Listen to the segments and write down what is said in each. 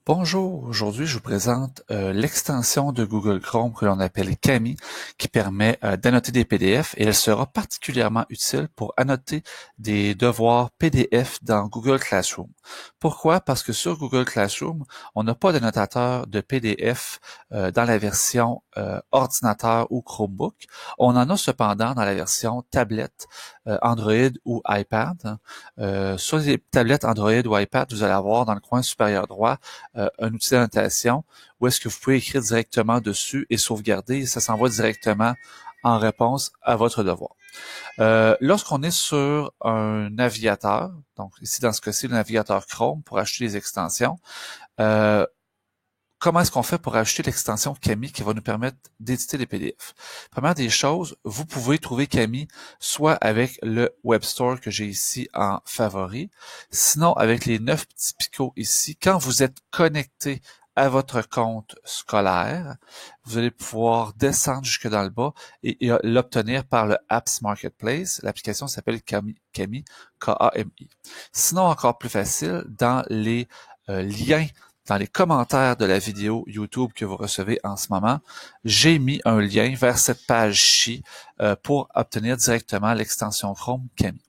Bonjour, aujourd'hui je vous présente l'extension de Google Chrome que l'on appelle Kami qui permet d'annoter des PDF et elle sera particulièrement utile pour annoter des devoirs PDF dans Google Classroom. Pourquoi? Parce que sur Google Classroom, on n'a pas d'annotateur de PDF dans la version ordinateur ou Chromebook. On en a cependant dans la version tablette, Android ou iPad. Sur les tablettes Android ou iPad, vous allez avoir dans le coin supérieur droit un outil d'annotation où est-ce que vous pouvez écrire directement dessus et sauvegarder et ça s'envoie directement en réponse à votre devoir. Lorsqu'on est sur un navigateur, donc ici dans ce cas-ci le navigateur Chrome pour acheter les extensions, comment est-ce qu'on fait pour ajouter l'extension Kami qui va nous permettre d'éditer les PDF? Première des choses, vous pouvez trouver Kami soit avec le Web Store que j'ai ici en favori, sinon avec les 9 petits picots ici. Quand vous êtes connecté à votre compte scolaire, vous allez pouvoir descendre jusque dans le bas et l'obtenir par le Apps Marketplace. L'application s'appelle Kami, K-A-M-I. Sinon, encore plus facile, dans les liens dans les commentaires de la vidéo YouTube que vous recevez en ce moment, j'ai mis un lien vers cette page-ci pour obtenir directement l'extension Chrome Kami.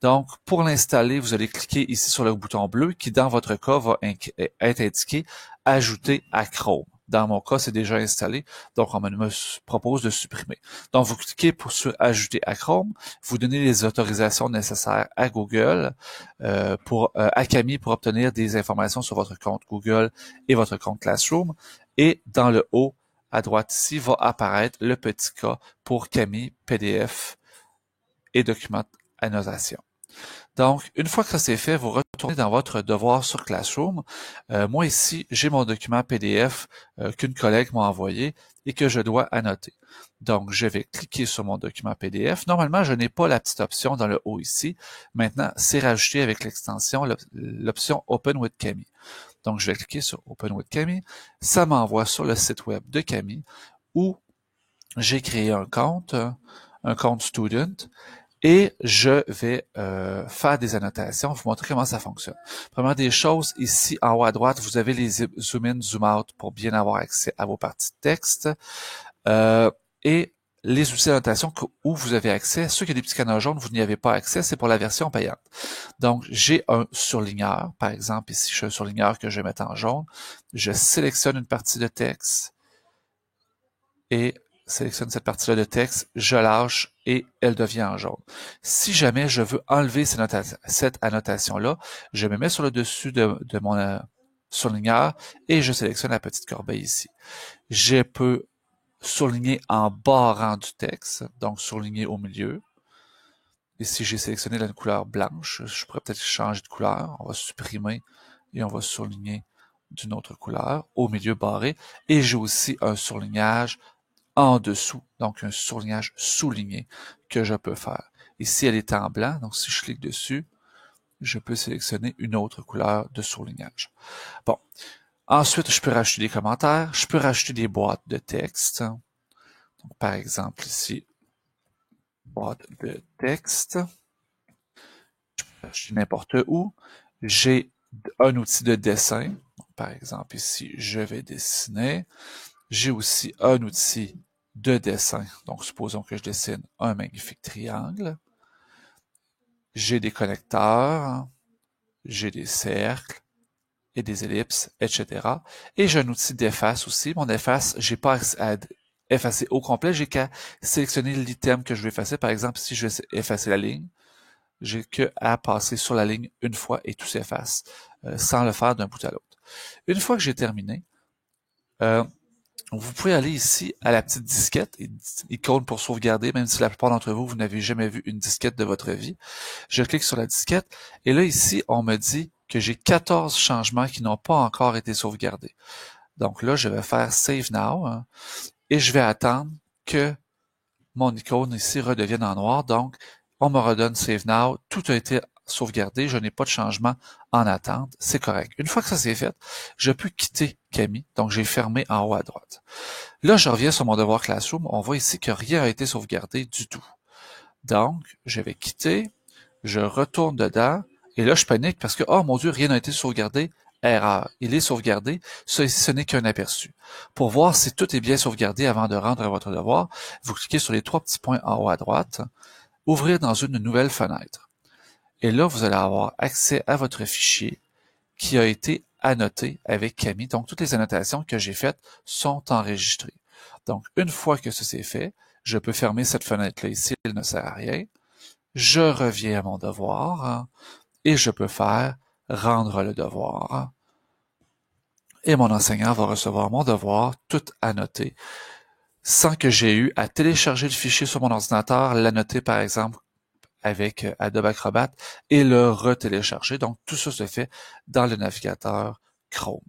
Donc, pour l'installer, vous allez cliquer ici sur le bouton bleu qui, dans votre cas, va être indiqué « Ajouter à Chrome ». Dans mon cas, c'est déjà installé, donc on me propose de supprimer. Donc, vous cliquez sur « Ajouter à Chrome », vous donnez les autorisations nécessaires à Google, à Kami pour obtenir des informations sur votre compte Google et votre compte Classroom. Et dans le haut, à droite ici, va apparaître le petit K pour Kami, PDF et document annotation. Donc, une fois que ça c'est fait, vous retournez dans votre devoir sur Classroom. Moi ici, j'ai mon document PDF qu'une collègue m'a envoyé et que je dois annoter. Donc, je vais cliquer sur mon document PDF. Normalement, je n'ai pas la petite option dans le haut ici. Maintenant, c'est rajouté avec l'extension, l'option Open with Kami. Donc, je vais cliquer sur Open with Kami. Ça m'envoie sur le site web de Kami où j'ai créé un compte student. Et je vais faire des annotations, vous montrer comment ça fonctionne. Première des choses, ici en haut à droite, vous avez les zoom in, zoom out pour bien avoir accès à vos parties de texte. Et les outils d'annotation où vous avez accès, ceux qui ont des petits canons jaunes, vous n'y avez pas accès, c'est pour la version payante. Donc, j'ai un surligneur, par exemple, ici, j'ai un surligneur que je vais mettre en jaune. Je sélectionne une partie de texte et sélectionne cette partie-là de texte, je lâche et elle devient en jaune. Si jamais je veux enlever cette annotation-là, je me mets sur le dessus de mon surligneur et je sélectionne la petite corbeille ici. Je peux surligner en barrant du texte, donc surligner au milieu. Ici, j'ai sélectionné la couleur blanche. Je pourrais peut-être changer de couleur. On va supprimer et on va surligner d'une autre couleur, au milieu barré. Et j'ai aussi un surlignage en dessous, donc un surlignage souligné que je peux faire. Ici, elle est en blanc, donc si je clique dessus, je peux sélectionner une autre couleur de surlignage. Bon. Ensuite, je peux rajouter des commentaires, je peux rajouter des boîtes de texte. Donc, par exemple, ici, boîte de texte. Je peux rajouter n'importe où. J'ai un outil de dessin. Donc, par exemple, ici, je vais dessiner. J'ai aussi un outil de dessin. Donc, supposons que je dessine un magnifique triangle. J'ai des connecteurs, j'ai des cercles et des ellipses, etc. Et j'ai un outil d'efface aussi. Mon efface, j'ai pas à effacer au complet, j'ai qu'à sélectionner l'item que je veux effacer. Par exemple, si je veux effacer la ligne, j'ai que à passer sur la ligne une fois et tout s'efface, sans le faire d'un bout à l'autre. Une fois que j'ai terminé, vous pouvez aller ici à la petite disquette, icône pour sauvegarder, même si la plupart d'entre vous, vous n'avez jamais vu une disquette de votre vie. Je clique sur la disquette et là, ici, on me dit que j'ai 14 changements qui n'ont pas encore été sauvegardés. Donc là, je vais faire Save Now hein, et je vais attendre que mon icône ici redevienne en noir. Donc, on me redonne Save Now. Tout a été sauvegardé. Je n'ai pas de changement en attente. C'est correct. Une fois que ça c'est fait, je peux quitter Kami. Donc, j'ai fermé en haut à droite. Là, je reviens sur mon devoir Classroom. On voit ici que rien n'a été sauvegardé du tout. Donc, je vais quitter. Je retourne dedans. Et là, je panique parce que, oh mon Dieu, rien n'a été sauvegardé erreur. Il est sauvegardé. Ça ici, ce n'est qu'un aperçu. Pour voir si tout est bien sauvegardé avant de rendre votre devoir, vous cliquez sur les 3 petits points en haut à droite, ouvrir dans une nouvelle fenêtre. Et là, vous allez avoir accès à votre fichier qui a été annoté avec Camille. Donc, toutes les annotations que j'ai faites sont enregistrées. Donc, une fois que ceci est fait, je peux fermer cette fenêtre-là ici, elle ne sert à rien. Je reviens à mon devoir et je peux faire rendre le devoir. Et mon enseignant va recevoir mon devoir tout annoté, sans que j'ai eu à télécharger le fichier sur mon ordinateur, l'annoter par exemple avec Adobe Acrobat et le retélécharger. Donc tout ça se fait dans le navigateur Chrome.